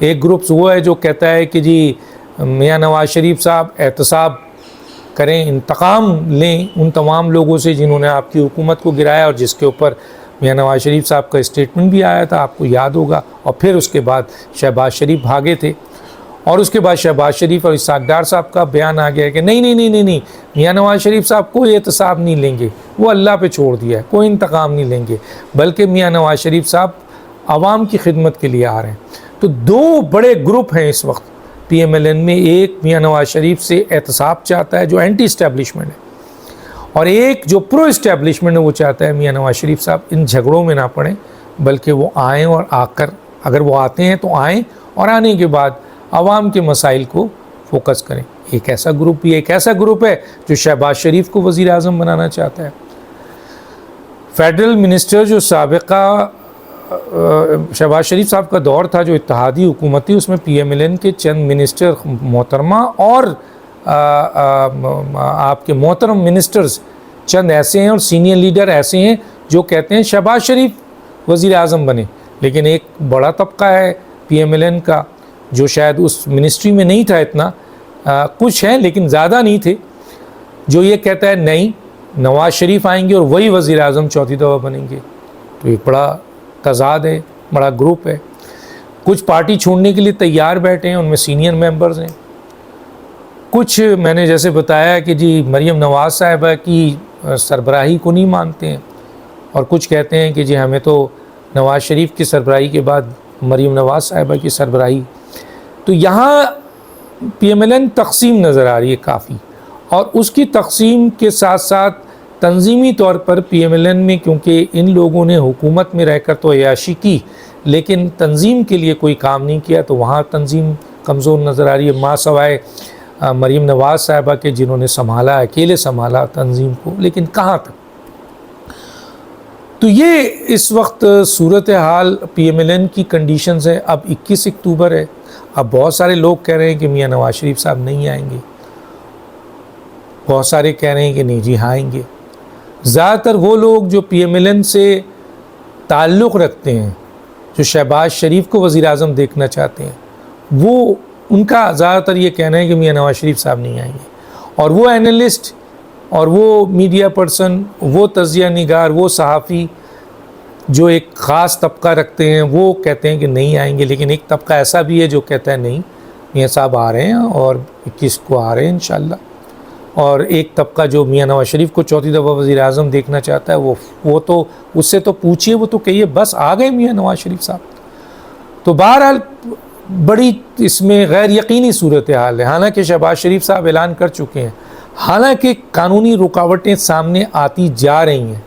ایک گروپس وہ ہے جو کہتا ہے کہ جی میاں نواز شریف صاحب احتساب کریں، انتقام لیں ان تمام لوگوں سے جنہوں نے آپ کی حکومت کو گرایا، اور جس کے اوپر میاں نواز شریف صاحب کا اسٹیٹمنٹ بھی آیا تھا، آپ کو یاد ہوگا، اور پھر اس کے بعد شہباز شریف بھاگے تھے، اور اس کے بعد شہباز شریف اور اسحاق ڈار صاحب کا بیان آ گیا کہ نہیں میاں نواز شریف صاحب کوئی احتساب نہیں لیں گے، وہ اللہ پہ چھوڑ دیا ہے، کوئی انتقام نہیں لیں گے، بلکہ میاں نواز شریف صاحب عوام کی خدمت کے لیے آ رہے ہیں۔ تو دو بڑے گروپ ہیں اس وقت پی ایم ایل این میں، ایک میاں نواز شریف سے احتساب چاہتا ہے جو اینٹی اسٹیبلشمنٹ ہے، اور ایک جو پرو اسٹیبلشمنٹ ہے وہ چاہتا ہے میاں نواز شریف صاحب ان جھگڑوں میں نہ پڑیں، بلکہ وہ آئیں، اور آ کر اگر وہ آتے ہیں تو آئیں، اور آنے کے بعد عوام کے مسائل کو فوکس کریں۔ ایک ایسا گروپ بھی ایک ایسا گروپ ہے جو شہباز شریف کو وزیر اعظم بنانا چاہتا ہے۔ فیڈرل منسٹر جو سابقہ شہباز شریف صاحب کا دور تھا، جو اتحادی حکومت تھی، اس میں پی ایم ایل این کے چند منسٹر محترمہ اور آپ کے محترم منسٹرز چند ایسے ہیں اور سینئر لیڈر ایسے ہیں جو کہتے ہیں شہباز شریف وزیر اعظم بنے، لیکن ایک بڑا طبقہ ہے پی ایم ایل این کا جو شاید اس منسٹری میں نہیں تھا اتنا، کچھ ہیں لیکن زیادہ نہیں تھے، جو یہ کہتا ہے نہیں نواز شریف آئیں گے اور وہی وزیر اعظم چوتھی دفعہ بنیں گے۔ تو ایک بڑا تضاد ہے، بڑا گروپ ہے۔ کچھ پارٹی چھوڑنے کے لیے تیار بیٹھے ہیں، ان میں سینئر ممبرز ہیں، کچھ میں نے جیسے بتایا کہ جی مریم نواز صاحبہ کی سربراہی کو نہیں مانتے ہیں، اور کچھ کہتے ہیں کہ جی ہمیں تو نواز شریف کی سربراہی کے بعد مریم نواز صاحبہ کی سربراہی۔ تو یہاں پی ایم ایل این تقسیم نظر آ رہی ہے کافی، اور اس کی تقسیم کے ساتھ ساتھ تنظیمی طور پر پی ایم ایل این میں، کیونکہ ان لوگوں نے حکومت میں رہ کر تو عیاشی کی لیکن تنظیم کے لیے کوئی کام نہیں کیا، تو وہاں تنظیم کمزور نظر آ رہی ہے، ماں سوائے مریم نواز صاحبہ کے جنہوں نے سنبھالا، اکیلے سنبھالا تنظیم کو، لیکن کہاں تک۔ تو یہ اس وقت صورتحال پی ایم ایل این کی کنڈیشنز ہے۔ اب 21 اکتوبر ہے، اب بہت سارے لوگ کہہ رہے ہیں کہ میاں نواز شریف صاحب نہیں آئیں گے، بہت سارے کہہ رہے ہیں کہ نہیں جی آئیں گے۔ زیادہ تر وہ لوگ جو پی ایم ایل این سے تعلق رکھتے ہیں، جو شہباز شریف کو وزیر اعظم دیکھنا چاہتے ہیں، وہ ان کا زیادہ تر یہ کہنا ہے کہ میاں نواز شریف صاحب نہیں آئیں گے، اور وہ اینالسٹ اور وہ میڈیا پرسن، وہ تجزیہ نگار، وہ صحافی جو ایک خاص طبقہ رکھتے ہیں، وہ کہتے ہیں کہ نہیں آئیں گے، لیکن ایک طبقہ ایسا بھی ہے جو کہتا ہے نہیں میاں صاحب آ رہے ہیں اور 21 کو آ رہے ہیں انشاءاللہ، اور ایک طبقہ جو میاں نواز شریف کو چوتھی دفعہ وزیر اعظم دیکھنا چاہتا ہے، وہ تو اس سے تو پوچھئے، وہ تو کہیے بس آ گئے میاں نواز شریف صاحب۔ تو بہرحال بڑی اس میں غیر یقینی صورتحال ہے، حالانکہ شہباز شریف صاحب اعلان کر چکے ہیں، حالانکہ قانونی رکاوٹیں سامنے آتی جا رہی ہیں،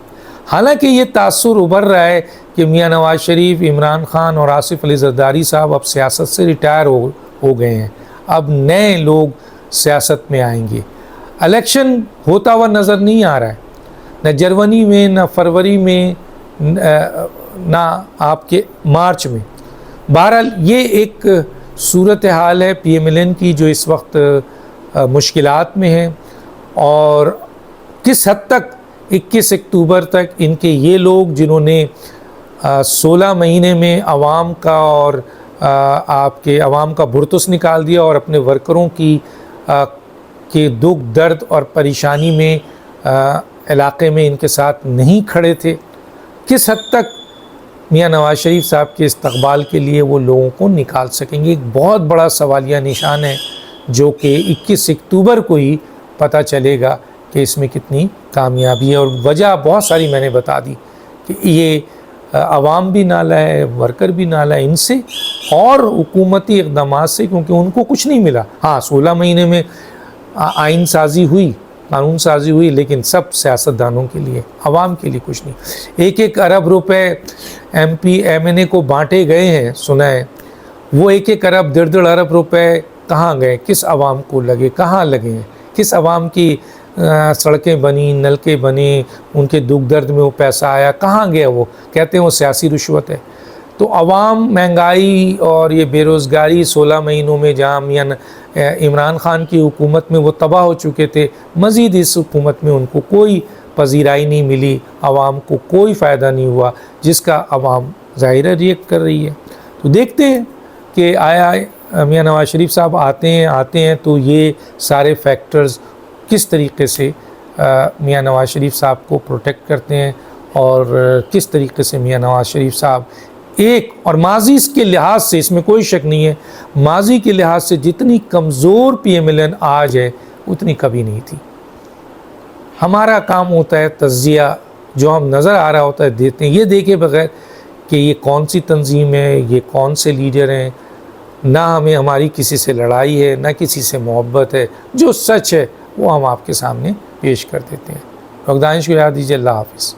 حالانکہ یہ تاثر ابھر رہا ہے کہ میاں نواز شریف، عمران خان اور آصف علی زرداری صاحب اب سیاست سے ریٹائر ہو گئے ہیں، اب نئے لوگ سیاست میں آئیں گے۔ الیکشن ہوتا ہوا نظر نہیں آ رہا ہے، نہ جرمنی میں، نہ فروری میں، نہ آپ کے مارچ میں۔ بہرحال یہ ایک صورتحال ہے پی ایم ایل این کی جو اس وقت مشکلات میں ہے، اور کس حد تک 21 اکتوبر تک ان کے یہ لوگ جنہوں نے 16 مہینے میں عوام کا اور آپ کے عوام کا برتس نکال دیا اور اپنے ورکروں کے دکھ درد اور پریشانی میں علاقے میں ان کے ساتھ نہیں کھڑے تھے، کس حد تک میاں نواز شریف صاحب کے استقبال کے لیے وہ لوگوں کو نکال سکیں گے۔ ایک بہت بڑا سوالیہ نشان ہے جو کہ 21 اکتوبر کو ہی پتہ چلے گا کہ اس میں کتنی کامیابی ہے، اور وجہ بہت ساری میں نے بتا دی کہ یہ عوام بھی نالا ہے، ورکر بھی نالا ہے ان سے، اور حکومتی اقدامات سے، کیونکہ ان کو کچھ نہیں ملا۔ ہاں 16 مہینے میں آئین سازی ہوئی، قانون سازی ہوئی، لیکن سب سیاستدانوں کے لیے، عوام کے لیے کچھ نہیں۔ 1 ارب روپے ایم پی ایم این اے کو بانٹے گئے ہیں، سنا ہے، وہ 1 ارب 1.5 ارب روپے کہاں گئے، کس عوام کو لگے، کہاں لگے ہیں، کس عوام کی سڑکیں بنی، نلکے بنے، ان کے دکھ درد میں وہ پیسہ آیا، کہاں گیا؟ وہ کہتے ہیں وہ سیاسی رشوت ہے۔ تو عوام مہنگائی اور یہ بے روزگاری 16 مہینوں میں جہاں عمران خان کی حکومت میں وہ تباہ ہو چکے تھے، مزید اس حکومت میں ان کو کوئی پذیرائی نہیں ملی، عوام کو کوئی فائدہ نہیں ہوا، جس کا عوام ظاہر ریئیکٹ کر رہی ہے۔ تو دیکھتے ہیں کہ آیا میاں نواز شریف صاحب آتے ہیں تو یہ سارے فیکٹرز کس طریقے سے میاں نواز شریف صاحب کو پروٹیکٹ کرتے ہیں اور کس طریقے سے میاں نواز شریف صاحب ایک اور ماضی کے لحاظ سے اس میں کوئی شک نہیں ہے، ماضی کے لحاظ سے جتنی کمزور پی ایم ایل این آج ہے اتنی کبھی نہیں تھی۔ ہمارا کام ہوتا ہے تجزیہ، جو ہم نظر آ رہا ہوتا ہے دیتے ہیں، یہ دیکھے بغیر کہ یہ کون سی تنظیم ہے، یہ کون سے لیڈر ہیں، نہ ہمیں ہماری کسی سے لڑائی ہے نہ کسی سے محبت ہے، جو سچ ہے وہ ہم آپ کے سامنے پیش کر دیتے ہیں۔ دانش کو یاد دیجیے، اللہ حافظ۔